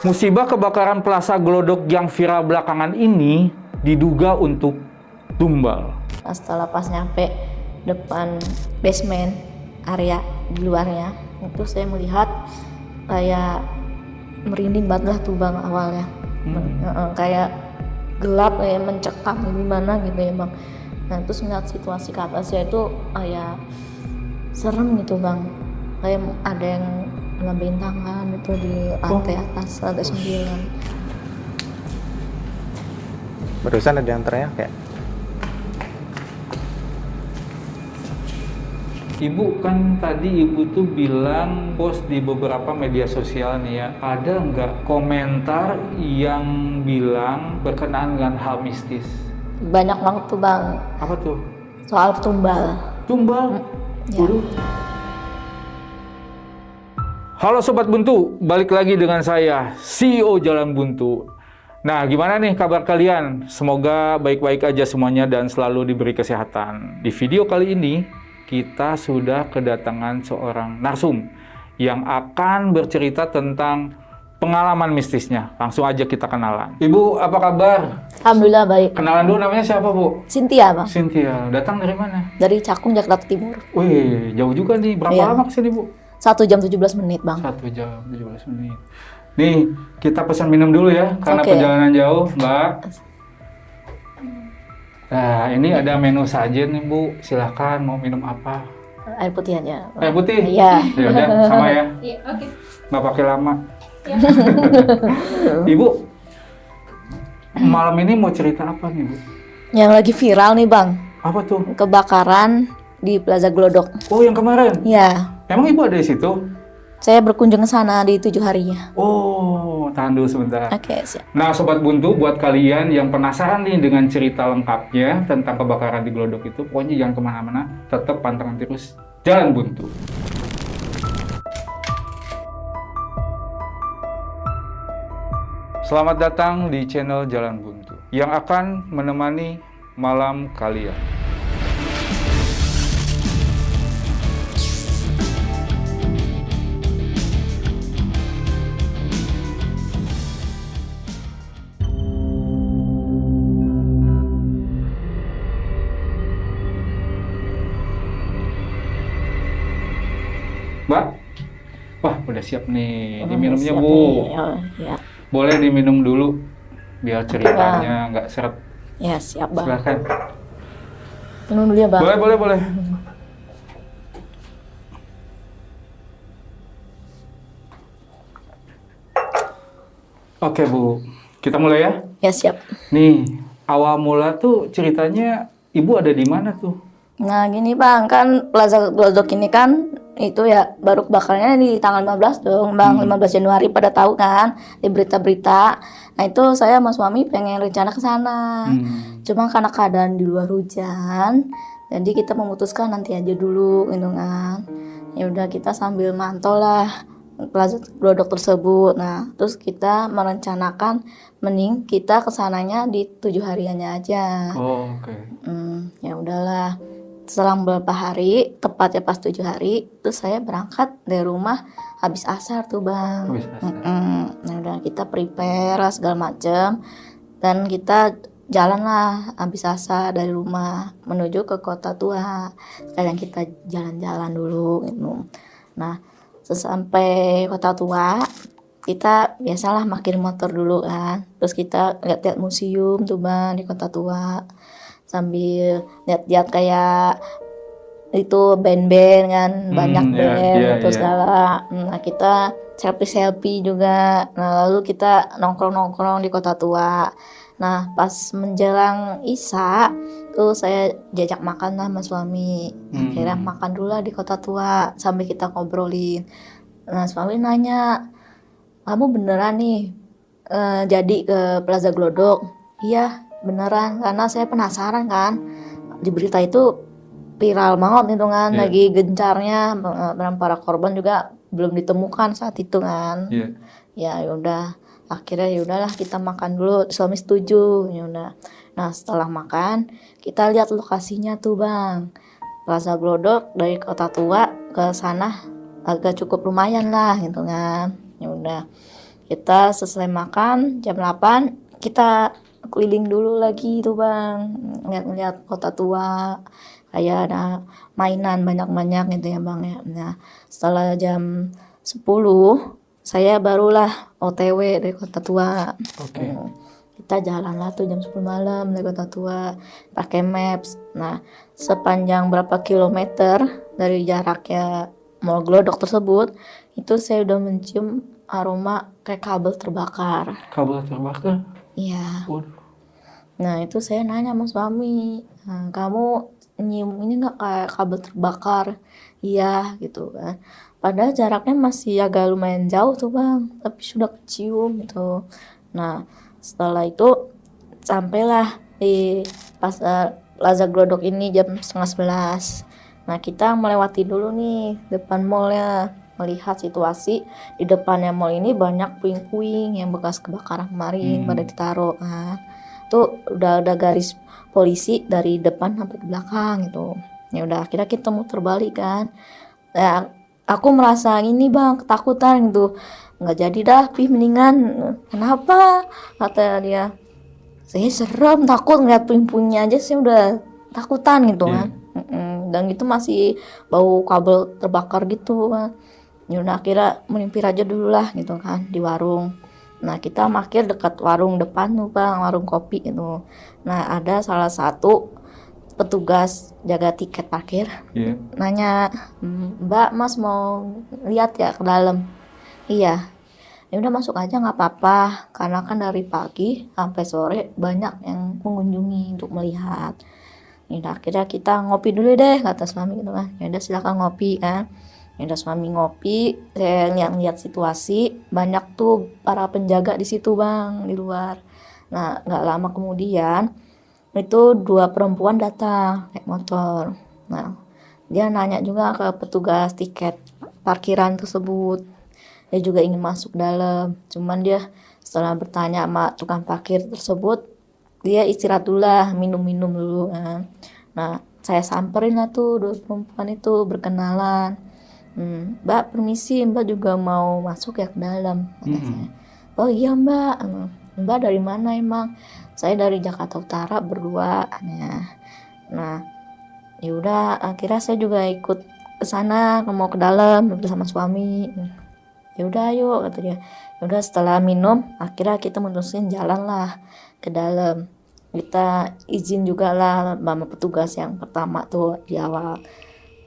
Musibah kebakaran Plaza Glodok yang viral belakangan ini diduga untuk tumbal. Nah, setelah pas nyampe depan basement area di luarnya, itu saya melihat kayak merinding banget lah tuh bang awalnya. Kayak gelap, kayak mencekam gimana gitu ya bang. Nah terus ngeliat situasi ke atasnya itu kayak serem gitu bang. Kayak ada yang ngambilin tangan itu di lantai atas, lantai 9. Barusan ada yang teriak kayak. Ibu kan tadi ibu tuh bilang post di beberapa media sosial nih ya, ada nggak komentar yang bilang berkenaan dengan hal mistis? Banyak banget tuh bang. Apa tuh? Soal tumbal. Tumbal? Ya. Waduh. Halo Sobat Buntu, balik lagi dengan saya, CEO Jalan Buntu. Nah, gimana nih kabar kalian? Semoga baik-baik aja semuanya dan selalu diberi kesehatan. Di video kali ini, kita sudah kedatangan seorang narsum yang akan bercerita tentang pengalaman mistisnya. Langsung aja kita kenalan. Ibu, apa kabar? Alhamdulillah baik. Kenalan dulu, namanya siapa, Bu? Cynthia bang. Cynthia. Datang dari mana? Dari Cakung, Jakarta Timur. Wih, jauh juga nih. Berapa Iya. lama kesini, Bu? 1 jam 17 menit bang. 1 jam 17 menit. Nih, kita pesan minum dulu ya, karena Oke. perjalanan jauh, Mbak. Nah, ini ada menu sajen nih, Bu. Silahkan mau minum apa? Air putih aja. Air putih? Iya. Ya udah, sama ya. Iya, oke. Nggak pakai lama. Ibu, malam ini mau cerita apa nih, Bu? Yang lagi viral nih bang, Apa tuh? kebakaran di Plaza Glodok. Oh, yang kemarin. Ya, Emang Ibu ada di situ? saya berkunjung ke sana di 7 harinya. Oh, tahan dulu sebentar. Oke, siap. Nah, Sobat Buntu, buat kalian yang penasaran nih dengan cerita lengkapnya tentang kebakaran di Glodok itu, pokoknya jangan kemana-mana, tetap pantengin terus Jalan Buntu. Selamat datang di channel Jalan Buntu, yang akan menemani malam kalian. Mbak, wah udah siap nih, diminumnya Siap Bu. nih. Oh, ya. Boleh diminum dulu, biar ceritanya nggak seret. Ya, siap bang. Silakan. Minum dulu ya bang. Boleh. Oke Bu, kita mulai ya. Ya, siap. Nih, awal mula tuh ceritanya Ibu ada di mana tuh? Nah, gini bang, kan Plaza Glodok ini kan itu ya baru kebakarnya di tanggal 15 dong bang, 15 Januari pada tahu kan di berita-berita. Nah, itu saya sama suami pengen rencana ke sana. Cuma karena keadaan di luar hujan, jadi kita memutuskan nanti aja dulu gitu kan. Ya udah kita sambil mantau lah Plaza Glodok tersebut. Nah, terus kita merencanakan mending kita kesananya di 7 hariannya aja. Oh, oke. Ya udahlah. Selang beberapa hari, tepatnya pas 7 hari, terus saya berangkat dari rumah habis asar tuh bang. Habis asar. Nah udah kita prepare lah segala macem, dan kita jalan lah habis asar dari rumah menuju ke Kota Tua. Sekalian kita jalan-jalan dulu gitu. Nah sesampai Kota Tua, kita biasalah makin motor dulu kan. Terus kita lihat-lihat museum tuh bang di Kota Tua. Sambil lihat-lihat kayak itu band-band kan, banyak band itu segala. Nah kita selfie juga. Nah lalu kita nongkrong-nongkrong di Kota Tua. Nah pas menjelang Isya tuh saya diajak makan lah sama suami. Akhirnya makan dulu lah di Kota Tua sambil kita ngobrolin. Nah suami nanya, kamu beneran nih jadi ke Plaza Glodok? Iya beneran, karena saya penasaran kan, di berita itu viral banget itu kan, lagi gencarnya, dan para korban juga belum ditemukan saat itu kan. Ya udah, akhirnya ya udahlah kita makan dulu, suami setuju, ya udah. Nah setelah makan kita lihat lokasinya tuh bang, Plaza Glodok dari Kota Tua ke sana agak cukup lumayan lah gitu kan. Ya udah Kita selesai makan jam 8, kita keliling dulu lagi tuh Bang, lihat-lihat kota tua, kayak ada mainan banyak-banyak gitu ya Bang ya. Nah, setelah jam 10, saya barulah OTW dari kota tua. Oke. Kita jalan lah tuh jam 10 malam dari kota tua, pakai maps. Nah, sepanjang berapa kilometer dari jaraknya Mall Glodok tersebut, itu saya udah mencium aroma kayak kabel terbakar. Kabel terbakar. Iya. Waduh. Nah, itu saya nanya sama suami, kamu nyium ini nggak kayak kabel terbakar? Iya, gitu kan. Padahal jaraknya masih agak lumayan jauh tuh Bang, tapi sudah kecium gitu. Nah, setelah itu sampailah di pasar Plaza Glodok ini jam setengah 11. Nah, kita melewati dulu nih depan mallnya, melihat situasi di depannya mall ini banyak puing-puing yang bekas kebakaran kemarin pada ditaruh kan. Tuh udah ada garis polisi dari depan sampai ke belakang gitu. Ya udah akhirnya kita muter balik kan. Nah, aku merasa ini Bang ketakutan gitu. Nggak jadi dah, mendingan. Kenapa? Kata dia. Saya serem, takut ngeliat puing-puingnya aja saya udah takutan gitu kan. Dan itu masih bau kabel terbakar gitu kan. Ya udah akhirnya melimpir aja dulu lah gitu kan di warung. Nah, kita parkir dekat warung depan tuh Bang, warung kopi itu. Nah, ada salah satu petugas jaga tiket parkir nanya, Mbak, Mas mau lihat ya ke dalam? Iya. Ya udah masuk aja nggak apa-apa, karena kan dari pagi sampai sore banyak yang mengunjungi untuk melihat. Ya udah akhirnya kita ngopi dulu deh kata suami gitu kan. Ya udah silakan ngopi kan. Ya udah suami ngopi, saya lihat situasi, banyak tuh para penjaga di situ Bang di luar. Nah, nggak lama kemudian itu 2 perempuan datang naik motor. Nah, dia nanya juga ke petugas tiket parkiran tersebut. Dia juga ingin masuk dalam, cuman dia setelah bertanya sama tukang parkir tersebut, dia istirahat dulu lah, minum-minum dulu kan. Nah, saya samperin lah tuh 2 perempuan itu berkenalan. Mbak permisi, Mbak juga mau masuk ya ke dalam? Katanya. Oh iya Mbak. Mbak dari mana emang? Saya dari Jakarta Utara berdua. Nah, yaudah akhirnya saya juga ikut ke sana, mau ke dalam bersama suami. Ya udah ayo kata dia. Ya udah setelah minum, akhirnya kita mutusin jalan lah ke dalam. Kita izin juga lah sama petugas yang pertama tuh di awal.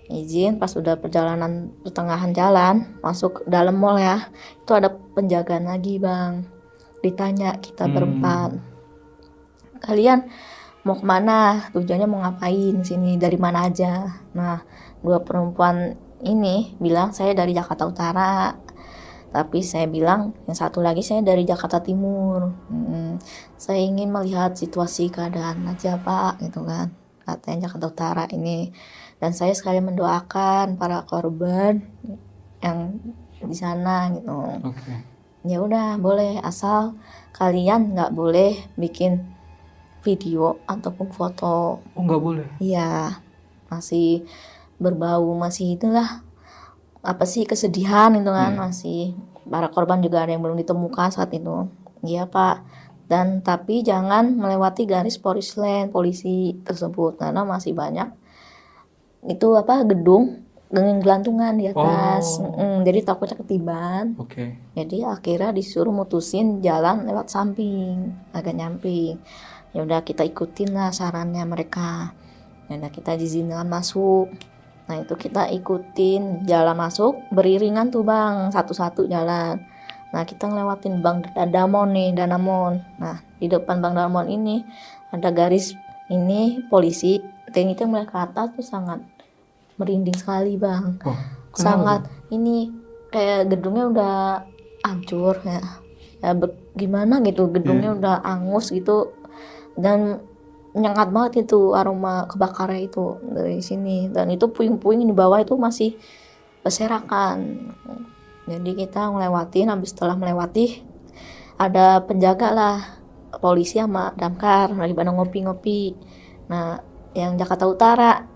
Izin pas udah perjalanan pertengahan jalan masuk ke dalam mall ya, itu ada penjagaan lagi Bang. Ditanya kita berempat, kalian mau kemana, tujuannya mau ngapain sini, dari mana aja. Nah, 2 perempuan ini bilang saya dari Jakarta Utara, tapi saya bilang yang satu lagi saya dari Jakarta Timur. Saya ingin melihat situasi keadaan aja Pak gitu kan, katanya Jakarta Utara ini. Dan saya sekalian mendoakan para korban yang di sana gitu. Ya udah boleh, asal kalian nggak boleh bikin video ataupun foto. Oh, nggak boleh? Iya, masih berbau, masih itulah apa sih kesedihan itu kan. Masih para korban juga ada yang belum ditemukan saat itu. Iya Pak. Dan tapi jangan melewati garis polisi tersebut karena masih banyak itu gedung dengan gelantungan di atas. Jadi takutnya ketiban. Jadi akhirnya disuruh mutusin jalan lewat samping, agak nyamping. Ya udah kita ikutin lah sarannya mereka. Ya udah kita diizinkan masuk. Nah, itu kita ikutin jalan masuk beriringan tuh Bang, satu-satu jalan. Nah, kita ngelewatin Bank Danamon. Nah, di depan Bank Danamon ini ada garis ini polisi. Dan itu yang melihat ke atas tuh sangat merinding sekali Bang. Sangat ini kayak gedungnya udah hancur ya. Gimana gitu, gedungnya udah angus gitu. Dan nyengat banget itu aroma kebakarnya itu dari sini. Dan itu puing-puing di bawah itu masih berserakan. Jadi kita ngelewatin, setelah melewati ada penjaga lah, polisi sama damkar lagi pada ngopi-ngopi. Nah, yang Jakarta Utara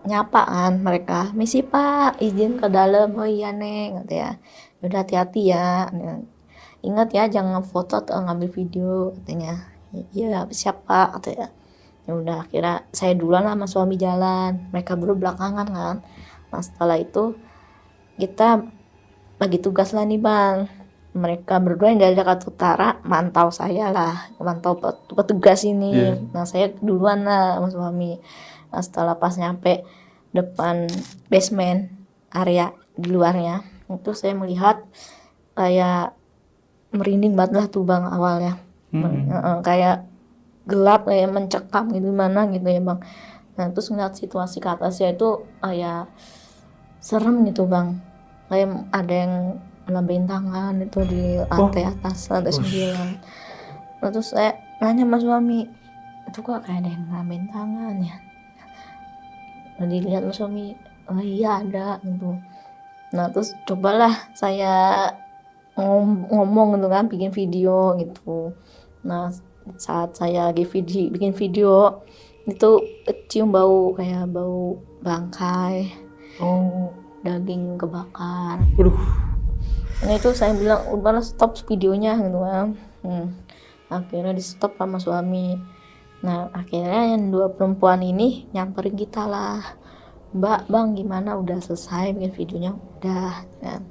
nyapa kan mereka, misi Pak, izin ke dalam. Oh iya Neng, gitu ya. Udah hati-hati ya. ingat ya jangan foto atau ngambil video katanya. Iya siapa katanya. Ya udah akhirnya saya duluan lah sama suami jalan, mereka baru belakangan kan. Nah setelah itu kita bagi tugas lah nih bang, mereka berdua yang dari Jakarta Utara mantau saya lah, mantau petugas ini. Nah saya duluan lah sama suami. Nah setelah pas nyampe depan basement area di luarnya itu saya melihat kayak merinding banget lah tuh bang awalnya. Kayak gelap kayak mencekam gitu mana gitu ya bang. Nah terus ngeliat situasi ke atasnya itu kayak serem gitu bang, kayak ada yang lambain tangan itu di lantai atas, lantai 9. Nah, terus saya nanya sama suami, itu kok kayak ada yang lambain tangan ya. Nah dilihat sama suami, oh iya ada gitu. Nah terus cobalah saya ngomong gitu kan, bikin video gitu. Nah saat saya lagi bikin video itu cium bau kayak bau bangkai, daging kebakar. Nah itu saya bilang udahlah stop videonya gitu kan. Akhirnya di stop sama suami. Nah akhirnya yang dua perempuan ini nyamperin kita lah, Mbak, Bang gimana udah selesai bikin videonya? Udah kan.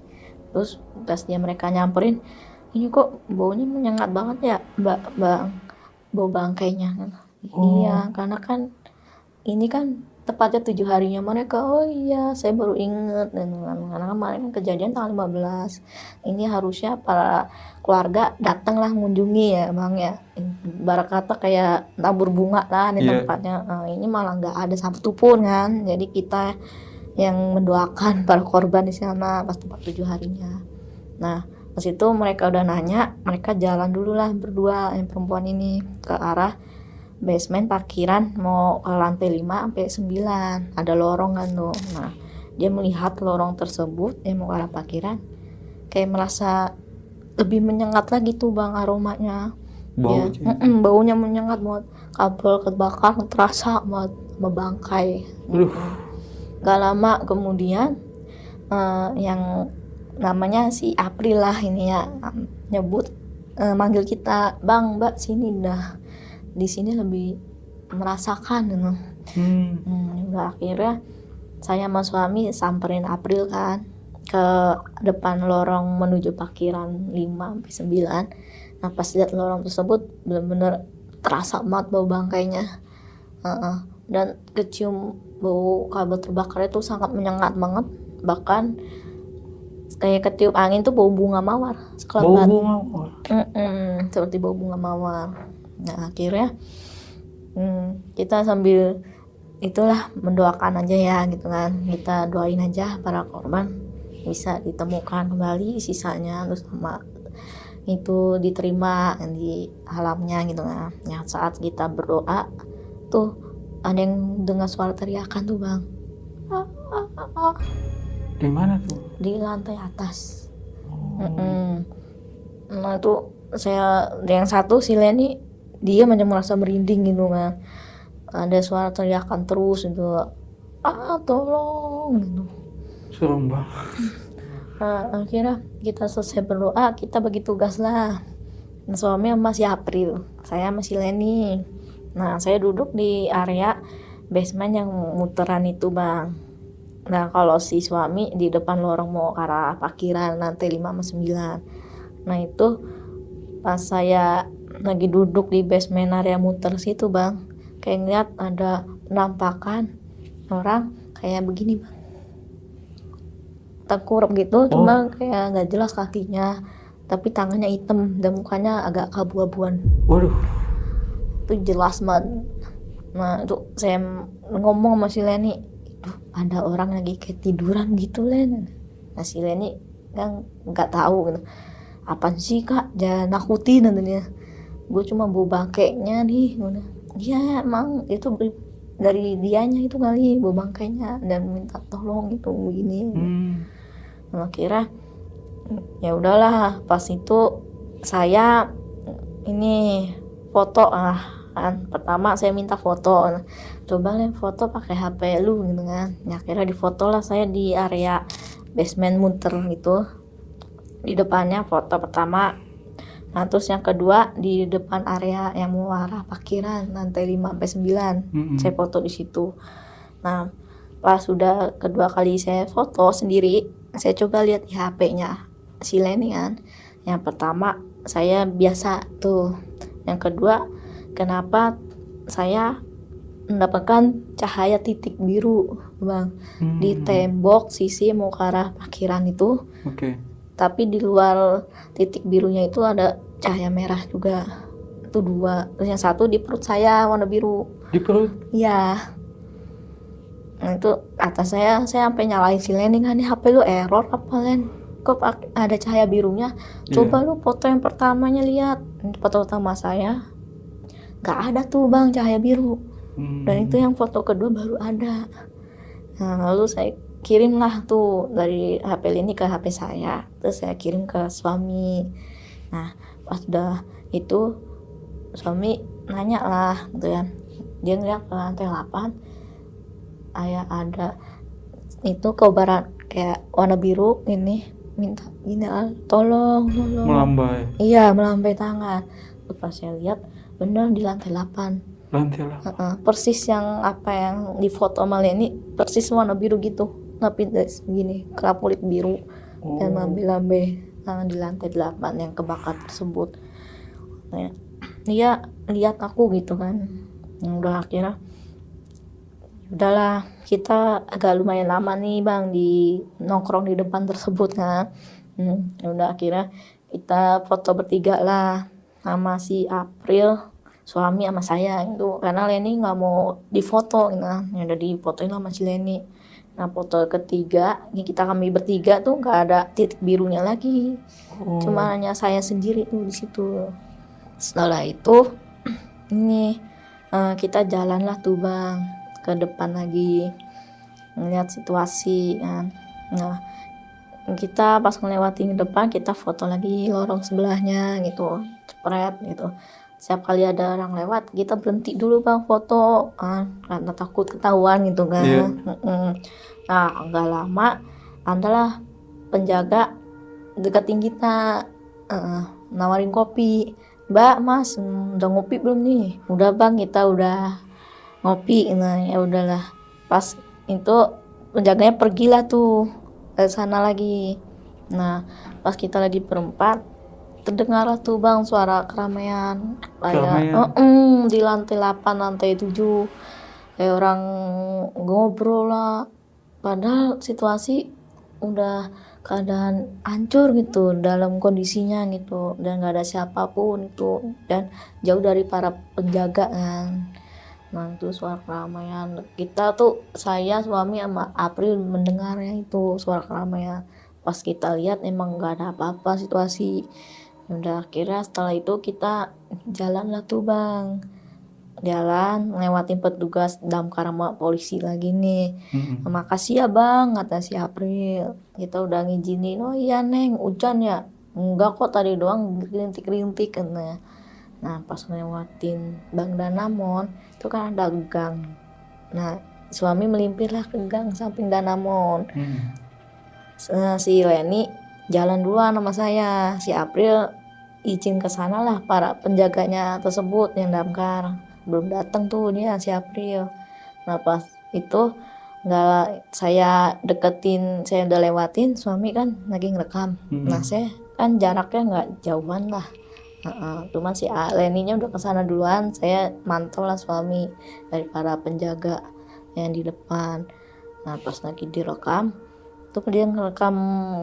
Terus pas mereka nyamperin, ini kok baunya menyengat banget ya Mbak, Bang, bau bangkainya kan. Iya karena kan ini kan tepatnya 7 harinya mereka. Oh iya saya baru inget, dan karena kemarin kan kejadian tanggal 15. Ini harusnya para keluarga datanglah mengunjungi ya bang ya, ibarat kata kayak tabur bunga lah di tempatnya. Ini malah nggak ada satu pun kan, jadi kita yang mendoakan para korban di sana pas tepat 7 harinya. Nah pas itu mereka udah nanya, mereka jalan dulu lah berdua yang perempuan ini ke arah basement parkiran mau ke lantai 5 sampai 9, ada lorong kan tuh. Nah dia melihat lorong tersebut, dia mau ke arah parkiran, kayak merasa lebih menyengat lagi tuh bang aromanya. Baunya menyengat banget, kabel kebakar terasa banget sama bangkai. Gak lama kemudian yang namanya si April lah ini ya nyebut, manggil kita, bang mbak sini dah, di sini lebih merasakan gitu. Udah akhirnya saya sama suami samperin April kan ke depan lorong menuju parkiran 5 sampai 9. Nah pas lihat lorong tersebut benar-benar terasa banget bau bangkainya. Dan kecium bau kabel terbakar itu sangat menyengat banget, bahkan kayak ketiup angin tuh bau bunga mawar, sekelebat. Seperti bau bunga mawar. Nah akhirnya kita sambil itulah mendoakan aja ya gitu kan, kita doain aja para korban bisa ditemukan kembali sisanya, terus sama itu diterima di alamnya gitu kan. Ya saat kita berdoa tuh ada yang dengar suara teriakan tuh bang. Di mana tuh? Di lantai atas. Nah itu saya yang satu si Leni dia macam merasa merinding gitu kan, ada suara teriakan terus gitu, tolong gitu. Serem banget. Nah, akhirnya kita selesai berdoa, kita bagi tugas lah. Suami sama si April, saya masih Leni. Nah saya duduk di area basement yang muteran itu bang. Nah kalau si suami di depan lorong mau ke arah parkiran lantai 5 sama 9. Nah itu pas saya lagi duduk di basement area muter situ bang, kayak ngeliat ada penampakan orang kayak begini bang, tengkurap gitu, cuma kayak nggak jelas kakinya, tapi tangannya hitam dan mukanya agak abu-abuan. Itu jelas banget. Nah itu saya ngomong sama si Leni, itu ada orang lagi kayak tiduran gitu Len. Nah si Leni kan nggak tahu gitu, apaan sih kak, jangan nakutin nantinya, gue cuma bau bangkainya nih. Iya emang itu dari dianya itu kali bau bangkainya, dan minta tolong itu begini. Nah kira ya udahlah, pas itu saya ini foto kan, pertama saya minta foto, coba foto pakai HP lu gitu kan. Ya kira difoto lah saya di area basement muter gitu, di depannya foto pertama Nah, terus yang kedua di depan area yang mau arah parkiran lantai 5 sampai 9. Saya foto di situ. Nah, pas sudah kedua kali saya foto sendiri, saya coba lihat di HP-nya si Leni kan. Yang pertama saya biasa tuh. Yang kedua, kenapa saya mendapatkan cahaya titik biru, Bang, di tembok sisi mau ke arah parkiran itu. Oke. Tapi di luar titik birunya itu ada cahaya merah juga. Itu 2. Terus yang satu di perut saya warna biru. Di perut? Iya. Nah, itu atas saya sampai nyalain si Leni kan, nih HP lu error apa Len? Kok ada cahaya birunya? Coba lu foto yang pertamanya lihat. Foto pertama saya nggak ada tuh Bang cahaya biru. Dan itu yang foto kedua baru ada. Nah, lalu saya kirimlah tuh dari HP Leni ke HP saya. Terus saya kirim ke suami. Nah, pas udah itu suami nanya lah gitu kan. Dia ngeliat ke lantai 8 ada itu kobaran kayak warna biru ini, minta gini tolong Melambai. iya melambai tangan. Terus pas saya lihat benar di lantai 8. Lantai lah. Persis yang apa yang di foto sama Leni, persis warna biru gitu, tapi gini kerap kulit biru dan lambai tangan di lantai 8 yang kebakar tersebut. Nah, dia lihat aku gitu kan. Udah akhirnya udahlah, kita agak lumayan lama nih Bang di nongkrong di depan tersebut kan. Udah akhirnya kita foto bertiga lah sama si April, suami sama saya itu, karena Leni nggak mau difoto gitu kan. Ya udah difotoin sama si Leni. Nah, foto ketiga ini kami bertiga tuh nggak ada titik birunya lagi. Cuma hanya saya sendiri tuh di situ. Setelah itu ini kita jalan lah tuh Bang ke depan lagi ngeliat situasi kan. Nah, kita pas ngelewatin depan kita foto lagi lorong sebelahnya gitu, cepret gitu. Setiap kali ada orang lewat kita berhenti dulu Bang foto karena takut ketahuan gitu kan. Nah, nggak lama adalah penjaga deketin kita, nawarin kopi. Mbak, Mas, udah ngopi belum nih? Udah Bang, kita udah ngopi. Nah, ya udahlah. Pas itu penjaganya pergilah tuh ke sana lagi. Nah, pas kita lagi berempat terdengarlah tuh Bang suara keramaian kayak di lantai 8, lantai 7 kayak orang ngobrol lah. Padahal situasi udah keadaan hancur gitu dalam kondisinya gitu, dan gak ada siapapun itu, dan jauh dari para penjaga kan. Nah, itu suara keramaian. Kita tuh, saya, suami, sama April mendengarnya itu suara keramaian. Pas kita lihat emang gak ada apa-apa situasi. Udah akhirnya setelah itu kita jalan lah tuh Bang. Jalan, ngelewatin petugas damkar sama polisi lagi nih. Makasih ya Bang, kata si April. Kita udah ngizinin. Oh iya Neng, hujan ya? Enggak kok, tadi doang rintik-rintik katanya. Nah, pas ngelewatin Bang Danamon itu kan ada gang. Nah, suami melimpirlah ke gang samping Danamon. Si Leni jalan duluan sama saya. Si April izin ke sana lah para penjaganya tersebut yang damkar. Belum datang tuh dia si April. Nah, pas itu nggak saya deketin, saya udah lewatin, suami kan lagi ngerekam. Nah, saya kan jaraknya nggak jauhan lah. Cuma si Leninya udah kesana duluan, saya mantau lah suami dari para penjaga yang di depan. Nah, pas lagi direkam tuh dia ngerekam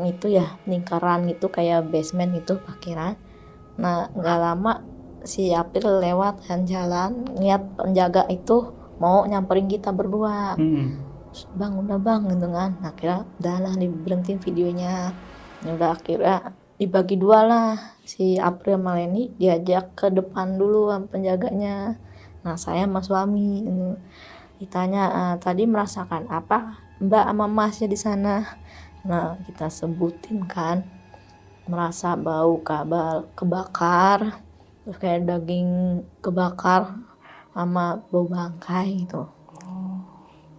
itu ya lingkaran gitu kayak basement gitu parkiran. Nah, nggak lama si April lewat kan jalan, lihat penjaga itu mau nyamperin kita berdua. Bang, udah Bang gitu kan. Nah, akhirnya udah lah diberhentiin videonya. Udah akhirnya dibagi dua lah, si April sama Leni diajak ke depan dulu sama penjaganya. Nah, saya sama suami ditanya, tadi merasakan apa Mbak sama Masnya di sana? Nah, kita sebutin kan merasa bau kabel kebakar, terus kayak daging kebakar sama bau bangkai gitu.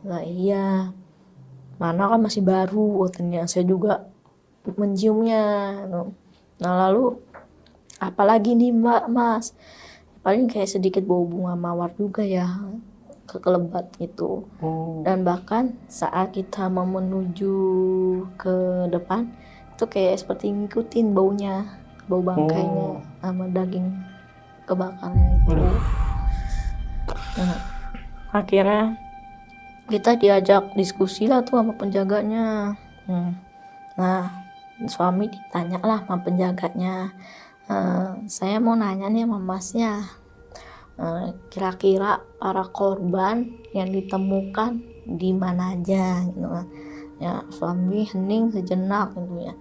Nah iya, mana kan masih baru katanya, saya juga menciumnya. Nah, lalu apalagi nih Mbak Mas, paling kayak sedikit bau bunga mawar juga ya, kekelebat gitu. Oh. Dan bahkan saat kita mau menuju ke depan itu kayak seperti ngikutin baunya, bau bangkainya sama daging kebakarnya itu. Waduh. Nah, akhirnya kita diajak diskusi lah tuh sama penjaganya. Nah, suami ditanya lah sama penjaganya, saya mau nanya nih sama masnya, kira-kira para korban yang ditemukan di mana aja gitu kan. Ya, suami hening sejenak gitu ya.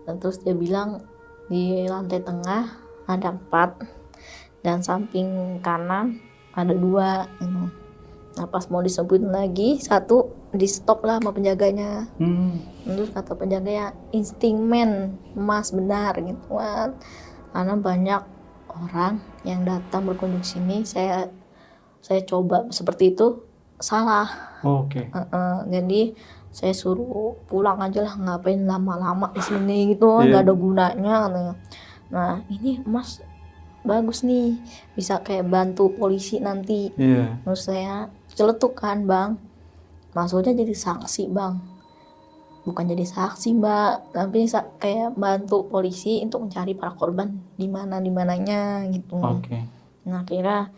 Dan terus dia bilang di lantai tengah ada 4 dan samping kanan ada 2 gitu. Nah pas mau disebutin lagi 1, di stop lah sama penjaganya. Terus kata penjaganya, insting men Mas, benar gitu kan, karena banyak orang yang datang berkunjung sini, saya coba seperti itu salah. Oke. Jadi saya suruh pulang aja lah, ngapain lama-lama di sini gitu, nggak ada gunanya. Nah ini Mas bagus nih, bisa kayak bantu polisi nanti. Terus saya celetuk kan Bang, maksudnya jadi saksi Bang, bukan jadi saksi Mbak, tapi kayak bantu polisi untuk mencari para korban di mananya gitu. Nah kira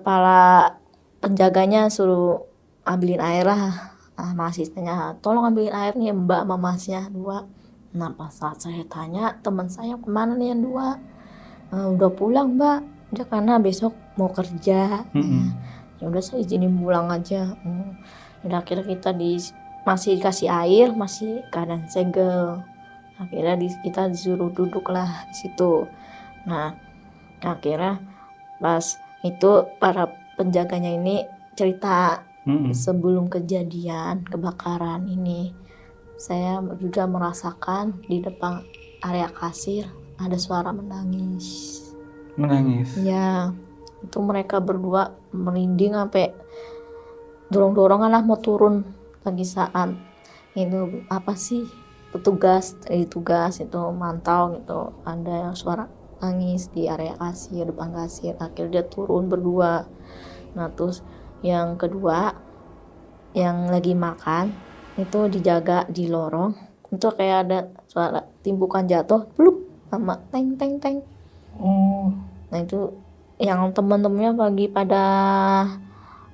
para penjaganya suruh ambilin air lah, asistennya tolong ambilin air nih Mbak sama Masnya 2. Nah pas saat saya tanya teman saya, kemana nih yang 2? Udah pulang Mbak, dia karena besok mau kerja. Ya udah saya izinin pulang aja. Udah akhirnya kita masih dikasih air, masih keadaan segel. Akhirnya kita disuruh duduk lah di situ. Nah akhirnya pas itu para penjaganya ini cerita, sebelum kejadian kebakaran ini saya juga merasakan di depan area kasir ada suara menangis. Ya, itu mereka berdua merinding sampai dorong-dorongan lah mau turun lagi saat itu apa sih petugas itu mantau gitu, ada suara nangis di area kasir, depan kasir. Akhirnya dia turun berdua. Nah terus yang kedua yang lagi makan itu dijaga di lorong, itu kayak ada suara timbukan jatuh pluk sama teng teng teng. Nah itu yang teman-temannya pagi pada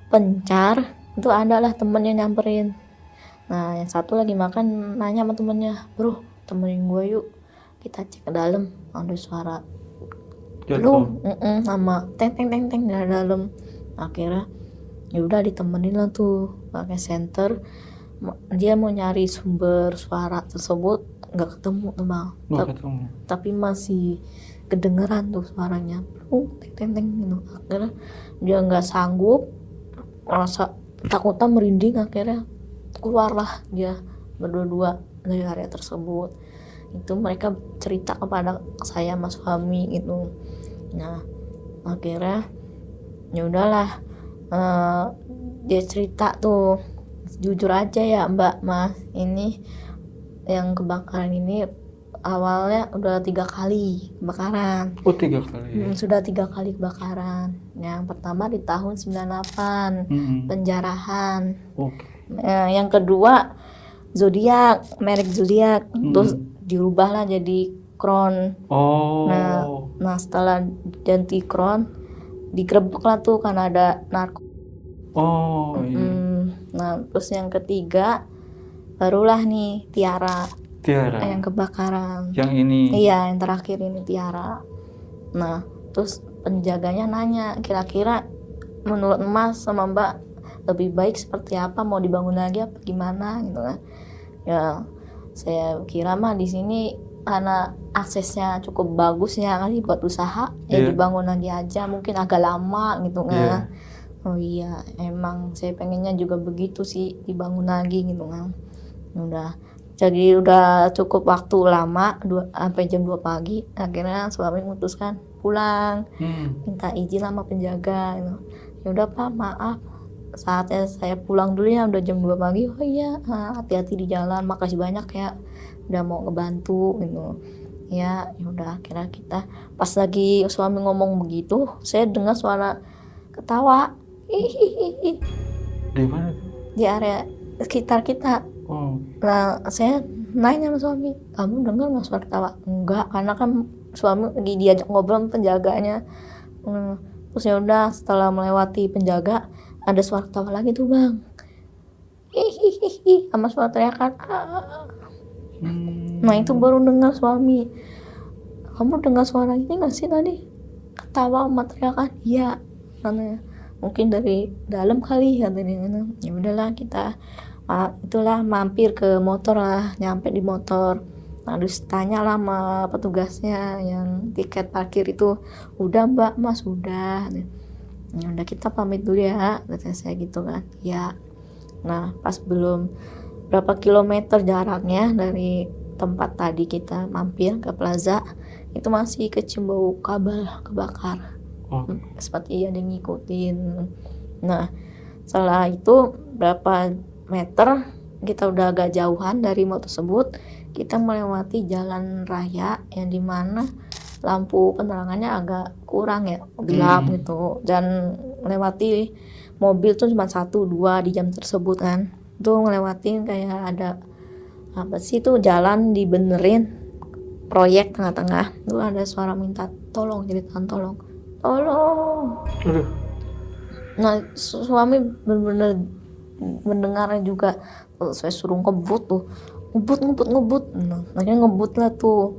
pencar, itu ada lah temennya nyamperin. Nah yang satu lagi makan nanya sama temennya, bro temenin gue yuk kita cek ke dalam, ada suara jatuh sama teng teng teng teng dari dalam. Akhirnya ya udah ditemenin lah tuh pakai senter, dia mau nyari sumber suara tersebut, nggak ketemu tuh Bang. Tapi masih kedengeran tuh suaranya teng teng teng gitu. Akhirnya dia nggak sanggup, merasa takutan merinding, akhirnya keluarlah dia berdua dari area tersebut. Itu mereka cerita kepada saya mas suami gitu. Nah akhirnya ya udahlah, dia cerita tuh, jujur aja ya Mbak Mas, ini yang kebakaran ini awalnya udah 3 kali kebakaran. 3 kali. Sudah 3 kali kebakaran. Yang pertama di tahun 98, penjarahan. Yang kedua zodiak, merek zodiak, terus dirubahlah jadi Crown. Nah setelah ganti Crown digerebek lah tuh karena ada narko. Nah terus yang ketiga barulah nih Tiara yang kebakaran. Yang ini? Iya, yang terakhir ini Tiara. Nah terus penjaganya nanya, kira-kira menurut Mas sama Mbak lebih baik seperti apa, mau dibangun lagi apa gimana gitu kan. Ya saya kira mah di sini karena aksesnya cukup bagus ya kali buat usaha, ya dibangun lagi aja, mungkin agak lama gitu kan. Oh iya, emang saya pengennya juga begitu sih, dibangun lagi gitu kan. Jadi udah cukup waktu lama, sampai jam 2 pagi, akhirnya suami memutuskan pulang, minta izin sama penjaga gitu. Ya udah Pak, maaf, saatnya saya pulang dulu ya, udah jam 2 pagi. Oh iya, hati-hati di jalan, makasih banyak ya udah mau ngebantu gitu. Ya udah akhirnya kita pas lagi suami ngomong begitu, saya dengar suara ketawa. Hihihi. Di mana tuh? Di area sekitar kita. Oh, Nah, saya nanya sama suami, kamu dengar nggak suara ketawa? Enggak, karena kan suami lagi diajak ngobrol sama penjaganya. Terus ya udah setelah melewati penjaga, ada suara ketawa lagi tuh bang. Hihihi, sama suara teriakan. "Ah." Nah itu baru dengar suami. Kamu dengar suara ini nggak sih tadi? Ketawa sama teriakan. Iya, katanya. Mungkin dari dalam kali katanya. Ya udahlah kita itulah mampir ke motor lah, nyampe di motor. Nah, terus tanya lah sama petugasnya yang tiket parkir itu, udah mbak, mas udah. Ya udah kita pamit dulu ya, kata saya gitu kan. Ya. Nah pas belum berapa kilometer jaraknya dari tempat tadi kita mampir ke plaza, itu masih kecium bau kabel kebakar. oh. Seperti ada yang ngikutin. Nah setelah itu berapa meter kita udah agak jauhan dari motor tersebut, kita melewati jalan raya yang dimana lampu penerangannya agak kurang ya, gelap gitu, dan melewati mobil tuh cuma 1-2 di jam tersebut kan. Tuh ngelewatin kayak ada apa sih tuh, jalan dibenerin proyek tengah-tengah tuh ada suara minta tolong, jadi tolong. Aduh. Nah suami bener-bener mendengarnya juga. Saya suruh ngebut, nah, akhirnya ngebut lah tuh.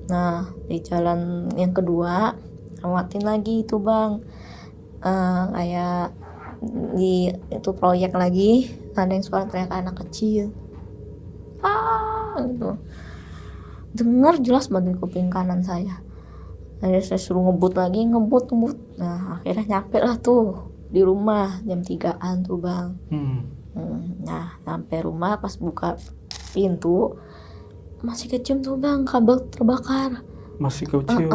Nah di jalan yang kedua lewatin lagi itu bang, kayak di itu proyek lagi ada yang suara teriak anak kecil gitu, dengar jelas banget di kuping kanan saya. Akhirnya saya suruh ngebut lagi, ngebut. Nah akhirnya nyampe lah tuh di rumah jam 3-an tuh bang. Nah sampai rumah pas buka pintu masih kecium tuh bang kabel terbakar. Masih kecil.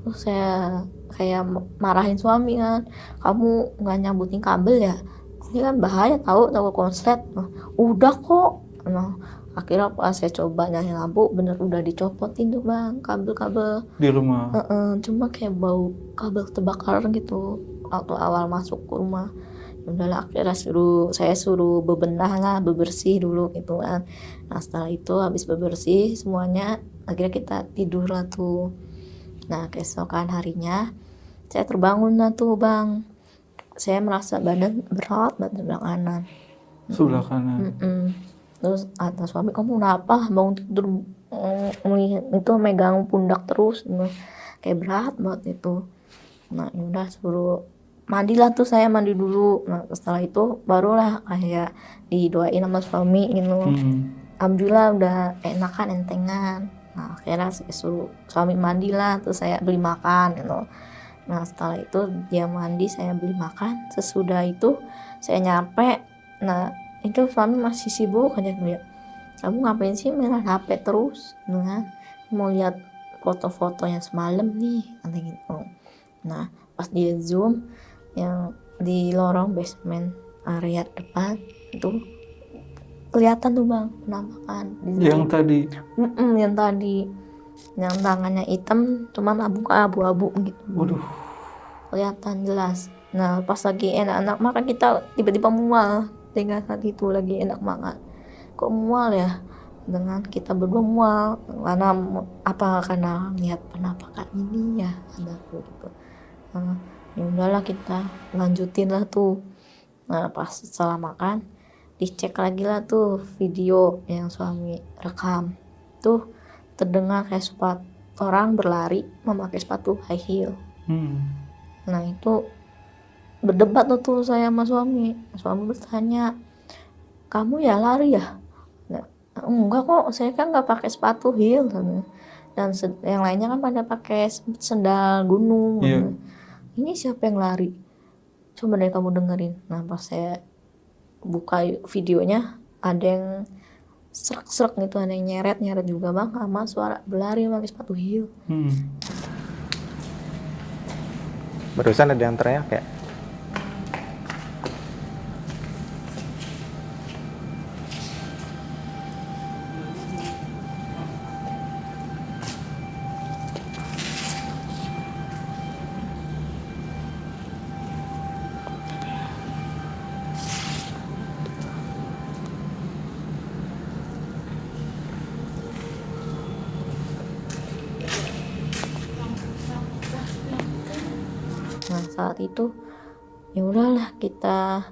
Terus saya kayak marahin suami kan, kamu nggak nyambutin kabel ya, ini kan bahaya tahu konslet. Udah kok. Nah akhirnya pas saya coba nyalain lampu, bener udah dicopotin tuh bang kabel-kabel Di rumah. cuma kayak bau kabel terbakar gitu waktu awal masuk ke rumah. Udahlah akhirnya saya suruh bebersih dulu gitu kan. Nah setelah itu habis bebersih semuanya, akhirnya kita tidur lah tuh. Nah keesokan harinya saya terbangun lah tuh bang, saya merasa badan berat banget sebelah kanan. Sebelah kanan. Terus kata suami, kamu kenapa bangun tidur itu megang pundak terus, kayak berat banget itu. Nah yaudah suruh mandilah tuh, saya mandi dulu. Nah setelah itu barulah kayak didoain sama suami gitu. Alhamdulillah udah enakan, entengan. Nah akhirnya saya suruh suami mandilah, terus saya beli makan gitu. Nah setelah itu dia mandi, saya beli makan. Sesudah itu saya nyampe, nah itu suami masih sibuk aja dia. Kamu ngapain sih main HP terus? Nah, mau lihat foto-foto yang semalam nih, kata gitu. Nah pas dia zoom yang di lorong basement area depan itu kelihatan tuh bang penampakan yang tadi. Yang tadi yang tangannya hitam cuman abu-abu gitu. Waduh. Kelihatan jelas. Nah pas lagi enak-enak makan kita tiba-tiba mual. Tinggal saat itu lagi enak makan, kok mual ya, dengan kita berdua mual karena lihat penampakan ini ya, ada gitu. Ya udahlah kita lanjutin lah tuh. Nah pas setelah makan dicek lagi lah tuh video yang suami rekam tuh, terdengar kayak orang berlari memakai sepatu high heel. Nah itu berdebat tuh saya sama suami bertanya, kamu ya lari ya? Nah, enggak kok, saya kan nggak pakai sepatu heel dan yang lainnya kan pada pakai sendal gunung. Ini siapa yang lari? Coba deh kamu dengerin. Nah pas saya buka videonya ada yang serak gitu, ada yang nyeret juga bang, sama suara berlari pakai sepatu heel. Barusan ada yang teriak kayak saat itu ya udahlah kita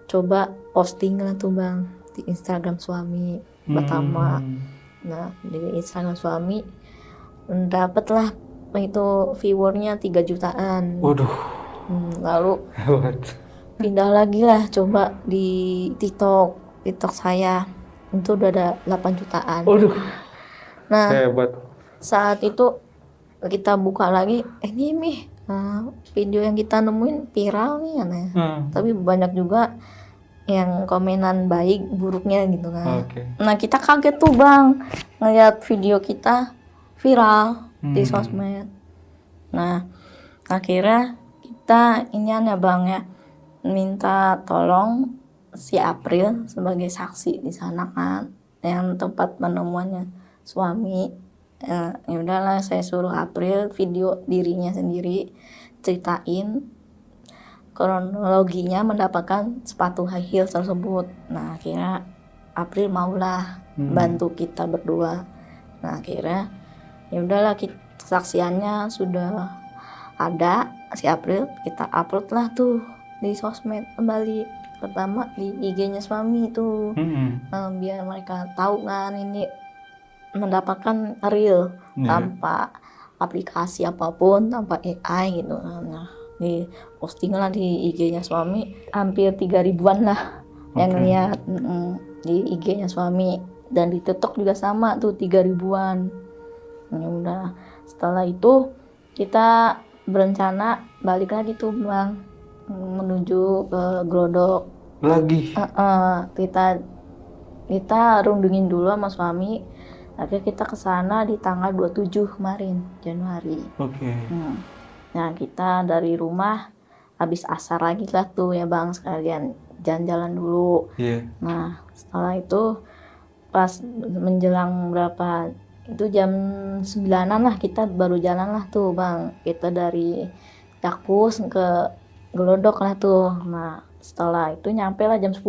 coba posting lah tuh Bang di Instagram suami pertama. Nah di Instagram suami dapatlah itu viewernya 3 jutaan. Waduh, Lalu hebat. pindah lagi lah coba di TikTok saya itu udah ada 8 jutaan. Waduh, Nah hebat. saat itu kita buka lagi, ini nih video yang kita nemuin viral nih katanya. Tapi banyak juga yang komenan baik buruknya gitu kan. Oke. Nah kita kaget tuh Bang ngeliat video kita viral di sosmed. Nah akhirnya kita inian ya Bang ya minta tolong si April sebagai saksi di sana kan yang tempat penemuannya suami. Ya udahlah saya suruh April video dirinya sendiri ceritain kronologinya mendapatkan sepatu high heels tersebut. Nah akhirnya April maulah bantu kita berdua. Nah akhirnya ya udahlah kesaksiannya sudah ada si April, kita upload lah tuh di sosmed kembali, pertama di IG-nya suami itu. Biar mereka tahu kan ini mendapatkan real tanpa aplikasi apapun, tanpa AI gitu. Nah di posting lah di IG-nya suami hampir 3.000-an lah yang lihat di IG-nya suami, dan di TikTok juga sama tuh 3.000-an. Ya udah setelah itu kita berencana balik lagi tuh Bang menuju ke Glodok Lagi. kita rundingin dulu sama suami. Akhirnya kita ke sana di tanggal 27 kemarin Januari. Oke. Nah kita dari rumah habis asar lagi lah tuh ya Bang, sekalian jalan-jalan dulu. Nah setelah itu pas menjelang berapa itu jam 9-an lah kita baru jalan lah tuh Bang. Kita dari Jakpus ke Glodok lah tuh. Nah setelah itu nyampe lah jam 10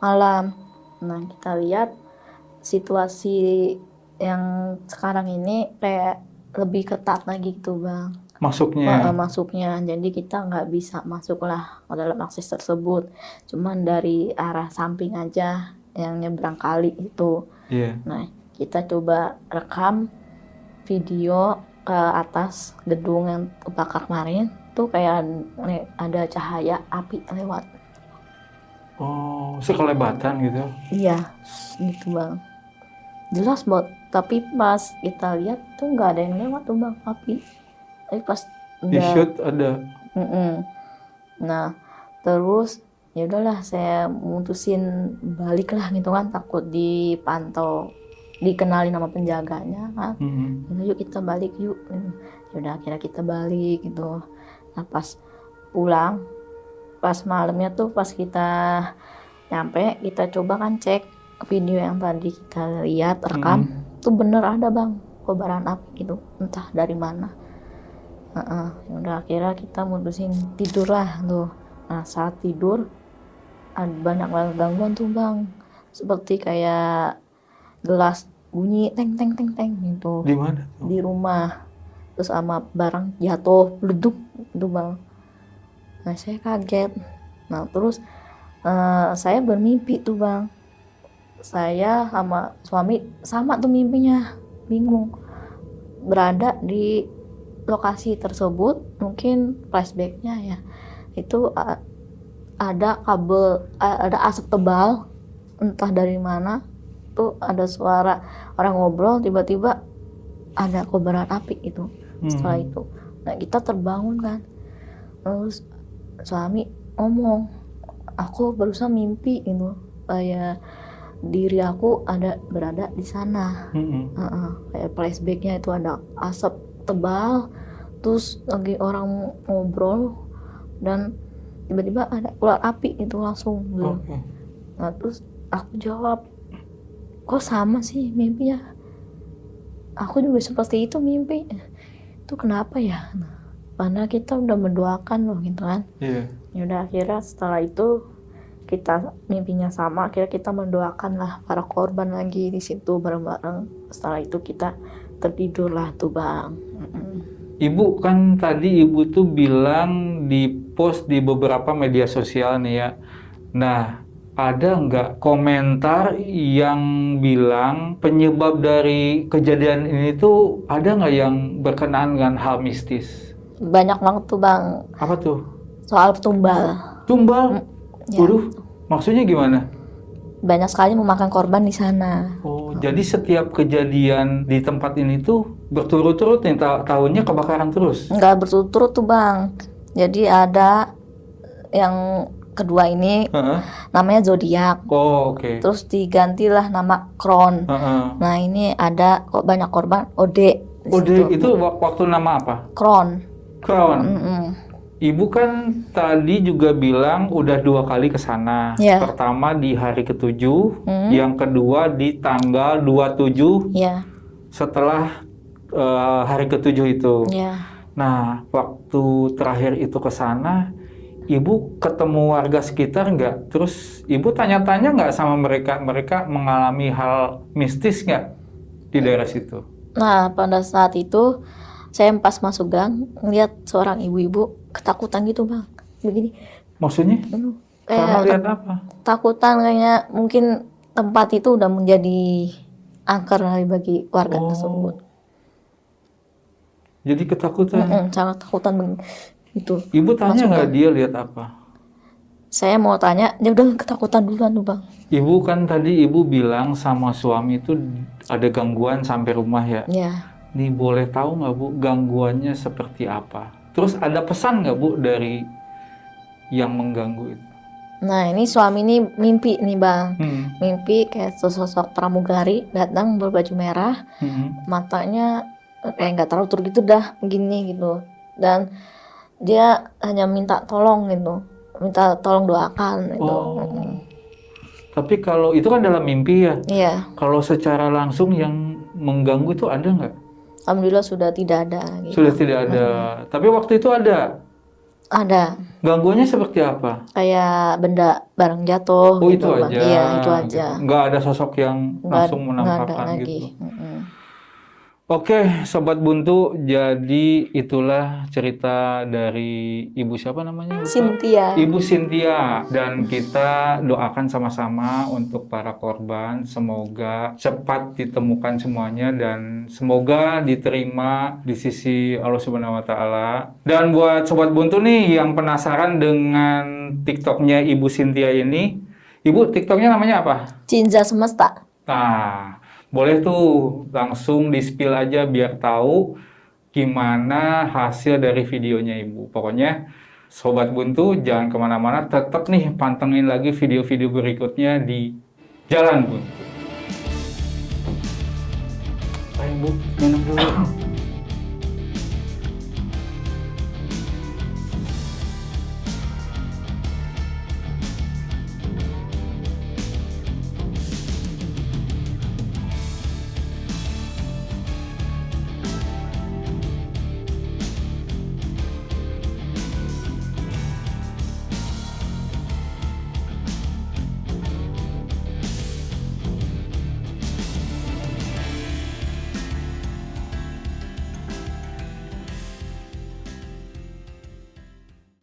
malam. Nah kita lihat situasi yang sekarang ini kayak lebih ketat lagi gitu Bang. Masuknya. Jadi kita nggak bisa masuk lah ke dalam akses tersebut. Cuman dari arah samping aja yang nyebrang kali itu. Nah kita coba rekam video ke atas gedung yang kebakar kemarin. Tuh kayak ada cahaya api lewat. Oh, sekelebatan gitu. Iya, gitu Bang. Jelas banget. Tapi pas kita lihat tuh nggak ada yang lewat tuh Bang, api. Tapi pas Di shoot ada. Nah, terus ya udahlah saya mutusin balik lah gitu kan, takut dipantau, dikenalin sama penjaganya kan. Yuk kita balik yuk. Ya udah akhirnya kita balik gitu. Nah, pas pulang pas malamnya tuh pas kita nyampe kita coba kan cek video yang tadi kita lihat rekam tuh bener ada Bang kobaran api gitu entah dari mana. Udah akhirnya kita mutusin tidur lah tuh. Nah saat tidur ada banyak banget gangguan tuh Bang, seperti kayak gelas bunyi teng teng teng teng gitu. Di mana tuh? Di rumah, terus sama barang jatuh leduk gitu Bang. Nah saya kaget. Nah terus saya bermimpi tuh Bang. Saya sama suami sama tuh mimpinya, bingung. Berada di lokasi tersebut, mungkin flashbacknya ya. Itu ada kabel, ada asap tebal, entah dari mana. Tuh ada suara orang ngobrol, tiba-tiba ada kobaran api itu. Setelah itu, nah kita terbangun kan. Terus suami ngomong, aku barusan mimpi gitu, kayak diri aku berada di sana. Kayak flashbacknya itu ada asap tebal, terus lagi orang ngobrol dan tiba-tiba ada keluar api itu langsung gitu. Nah terus aku jawab, kok sama sih mimpinya? Aku juga seperti itu mimpi. Itu kenapa ya? Padahal kita udah mendoakan loh gitu kan. Ya udah akhirnya setelah itu kita mimpinya sama, akhirnya kita mendoakan lah para korban lagi di situ bareng-bareng. Setelah itu kita tertidur lah tuh Bang. Ibu kan tadi ibu tuh bilang di-post di beberapa media sosial nih ya. Nah, ada nggak komentar yang bilang penyebab dari kejadian ini tuh ada nggak yang berkenaan dengan hal mistis? Banyak banget tuh Bang, Apa tuh? soal tumbal. Tumbal? Ya. Waduh, maksudnya gimana? Banyak sekali memakan korban di sana. Oh, jadi setiap kejadian di tempat ini tuh berturut-turut nih tahunnya kebakaran terus? Nggak berturut-turut tuh Bang. Jadi ada yang kedua ini Heeh. namanya zodiak. Oh, oke. Terus digantilah nama Kron. Heeh. Nah ini ada kok banyak korban Ode. di Ode situ. itu waktu nama apa? Kron. Crown. Mm-mm. Ibu kan tadi juga bilang udah 2 kali ke sana. Ya. Pertama di hari ke-7, yang kedua di tanggal 27 Ya, setelah hari ke-7 itu. ya. Nah, waktu terakhir itu ke sana, Ibu ketemu warga sekitar nggak? Terus Ibu tanya-tanya nggak sama mereka? Mereka mengalami hal mistis nggak di daerah situ? Nah pada saat itu saya pas masuk gang ngeliat seorang ibu-ibu ketakutan gitu Bang. Begini. Maksudnya? Karena Kayak lihat apa? takutan kayaknya mungkin tempat itu udah menjadi angker kali bagi warga tersebut. Jadi ketakutan. Sangat takutan itu. Ibu tanya Masuk nggak gang. dia lihat apa? Saya mau tanya, dia udah ketakutan duluan tuh Bang. Ibu kan tadi Ibu bilang sama suami itu ada gangguan sampai rumah ya. Ya. Nih boleh tahu nggak Bu gangguannya seperti apa? Terus ada pesan nggak Bu dari yang mengganggu itu? Nah ini suami ini mimpi nih Bang. Hmm. Mimpi kayak sosok pramugari datang berbaju merah, Hmm. matanya kayak nggak terlalu tur gitu dah begini gitu. Dan dia hanya minta tolong gitu, minta tolong doakan gitu. Oh. Tapi kalau itu kan dalam mimpi ya. Iya, Kalau secara langsung yang mengganggu itu ada nggak? alhamdulillah sudah tidak ada lagi. Sudah tidak ada. Tapi waktu itu ada. Ada Gangguannya seperti apa? kayak benda barang jatuh Oh gitu, itu Bang. aja. Iya, itu aja. Gitu. Nggak ada sosok yang langsung Nggak ada menampakkan lagi. gitu. Oke, Sobat Buntu, jadi itulah cerita dari Ibu siapa namanya? Lupa. Cynthia. Ibu Cynthia. Dan kita doakan sama-sama untuk para korban. Semoga cepat ditemukan semuanya dan semoga diterima di sisi Allah Subhanahu wa Ta'ala. Dan buat Sobat Buntu nih yang penasaran dengan TikToknya Ibu Cynthia ini, Ibu TikToknya namanya apa? Cinza Semesta. Nah, boleh tuh langsung di-spill aja biar tahu gimana hasil dari videonya Ibu. Pokoknya Sobat Buntu jangan kemana-mana, tetap nih pantengin lagi video-video berikutnya di Jalan Buntu. Ayo Bu, minum dulu.